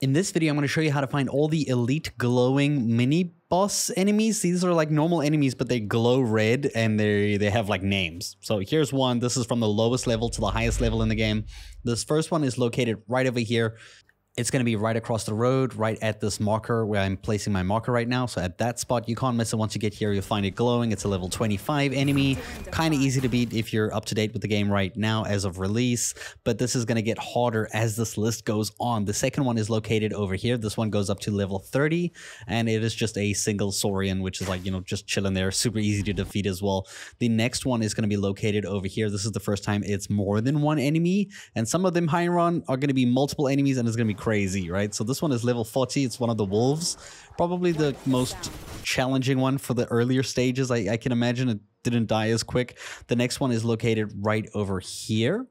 In this video, I'm going to show you how to find all the elite glowing mini boss enemies. These are like normal enemies, but they glow red and they have like names. So here's one. This is from the lowest level to the highest level in the game. This first one is located right over here. It's going to be right across the road, right at this marker where I'm placing my marker right now. So at that spot, you can't miss it. Once you get here, you'll find it glowing. It's a level 25 enemy. Kind of easy to beat if you're up to date with the game right now as of release. But this is going to get harder as this list goes on. The second one is located over here. This one goes up to level 30. And it is just a single Saurian, which is like, you know, just chilling there. Super easy to defeat as well. The next one is going to be located over here. This is the first time it's more than one enemy. And some of them, Heron, are going to be multiple enemies and it's going to be crazy, right? So this one is level 40. It's one of the wolves, probably the most challenging one for the earlier stages. I can imagine it didn't die as quick. The next one is located right over here.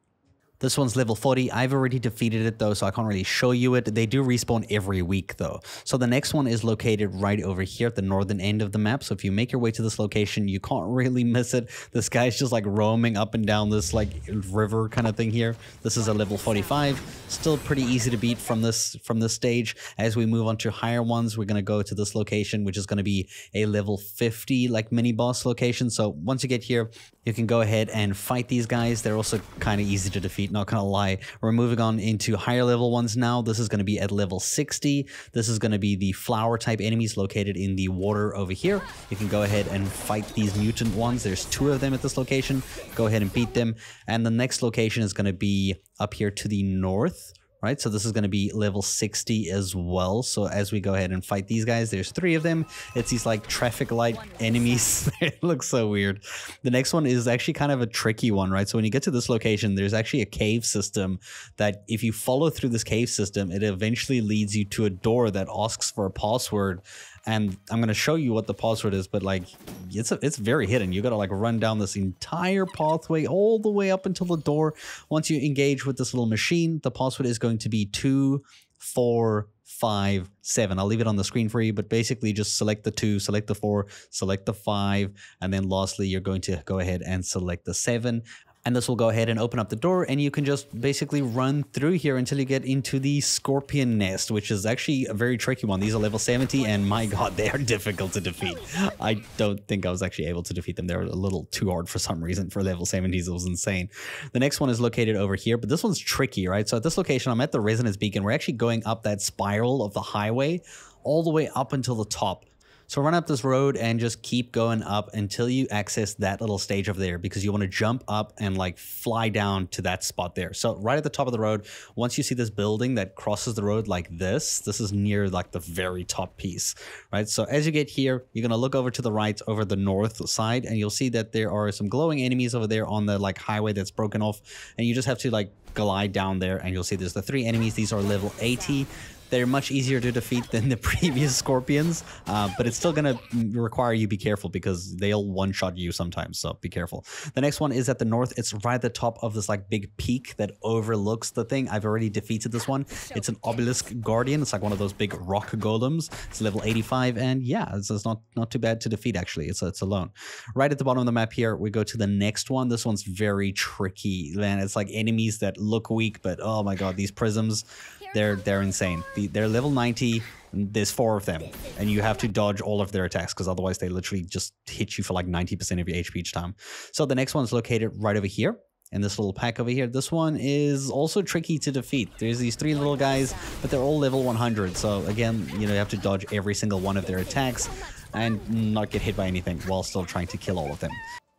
This one's level 40. I've already defeated it though, so I can't really show you it. They do respawn every week though. So the next one is located right over here at the northern end of the map. So if you make your way to this location, you can't really miss it. This guy's just like roaming up and down this like river kind of thing here. This is a level 45. Still pretty easy to beat from this stage. As we move on to higher ones, we're going to go to this location, which is going to be a level 50 like mini boss location. So once you get here, you can go ahead and fight these guys. They're also kind of easy to defeat, not gonna lie. We're moving on into higher level ones now. This is going to be at level 60. This is going to be the flower type enemies located in the water over here. You can go ahead and fight these mutant ones. There's 2 of them at this location. Go ahead and beat them. And the next location is going to be up here to the north. Right, so this is going to be level 60 as well. So as we go ahead and fight these guys, there's 3 of them. It's these like traffic light enemies. It looks so weird. The next one is actually kind of a tricky one, right? So when you get to this location, there's actually a cave system that if you follow through this cave system, it eventually leads you to a door that asks for a password. And I'm going to show you what the password is, but like it's very hidden. You got to like run down this entire pathway all the way up until the door. Once you engage with this little machine, the password is going to be 2457. I'll leave it on the screen for you, but basically just select the 2, select the 4, select the 5, and then lastly, you're going to go ahead and select the 7. And this will go ahead and open up the door, and you can just basically run through here until you get into the scorpion nest, which is actually a very tricky one. These are level 70, and my god, they are difficult to defeat. I don't think I was actually able to defeat them. They were a little too hard for some reason. For level 70s, it was insane. The next one is located over here, but this one's tricky, right? So at this location, I'm at the resonance beacon. We're actually going up that spiral of the highway all the way up until the top. So run up this road and just keep going up until you access that little stage over there, because you want to jump up and like fly down to that spot there. So right at the top of the road, once you see this building that crosses the road like this is near like the very top piece, right? So as you get here, you're going to look over to the right over the north side, and you'll see that there are some glowing enemies over there on the like highway that's broken off, and you just have to like glide down there, and you'll see there's the 3 enemies. These are level 80. They're much easier to defeat than the previous scorpions, but it's still going to require you be careful because they'll one-shot you sometimes, so be careful. The next one is at the north. It's right at the top of this like big peak that overlooks the thing. I've already defeated this one. It's an Obelisk Guardian. It's like one of those big rock golems. It's level 85, and yeah, it's not too bad to defeat actually. It's alone. Right at the bottom of the map here, we go to the next one. This one's very tricky, man. It's like enemies that look weak, but oh my god, these prisms, they're insane. They're level 90. There's 4 of them, and you have to dodge all of their attacks because otherwise they literally just hit you for like 90% of your HP each time. So the next one's located right over here in this little pack over here. This one is also tricky to defeat. There's these 3 little guys, but they're all level 100. So again, you know, you have to dodge every single one of their attacks and not get hit by anything while still trying to kill all of them.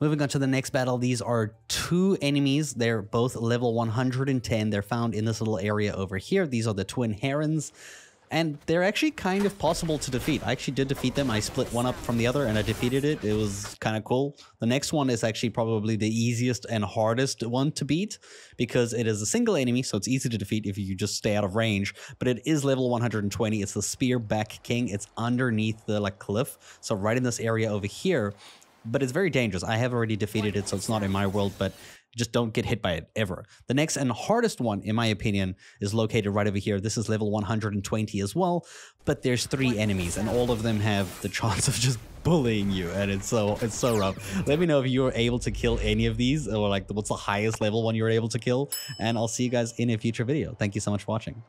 Moving on to the next battle, these are 2 enemies. They're both level 110. They're found in this little area over here. These are the twin herons, and they're actually kind of possible to defeat. I actually did defeat them. I split one up from the other and I defeated it. It was kind of cool. The next one is actually probably the easiest and hardest one to beat because it is a single enemy, so it's easy to defeat if you just stay out of range, but it is level 120. It's the Spearback King. It's underneath the like cliff, so right in this area over here. But it's very dangerous. I have already defeated it, so it's not in my world, but just don't get hit by it ever. The next and hardest one, in my opinion, is located right over here. This is level 120 as well, but there's 3 enemies, and all of them have the chance of just bullying you, and it's so rough. Let me know if you were able to kill any of these, or like what's the highest level one you were able to kill, and I'll see you guys in a future video. Thank you so much for watching.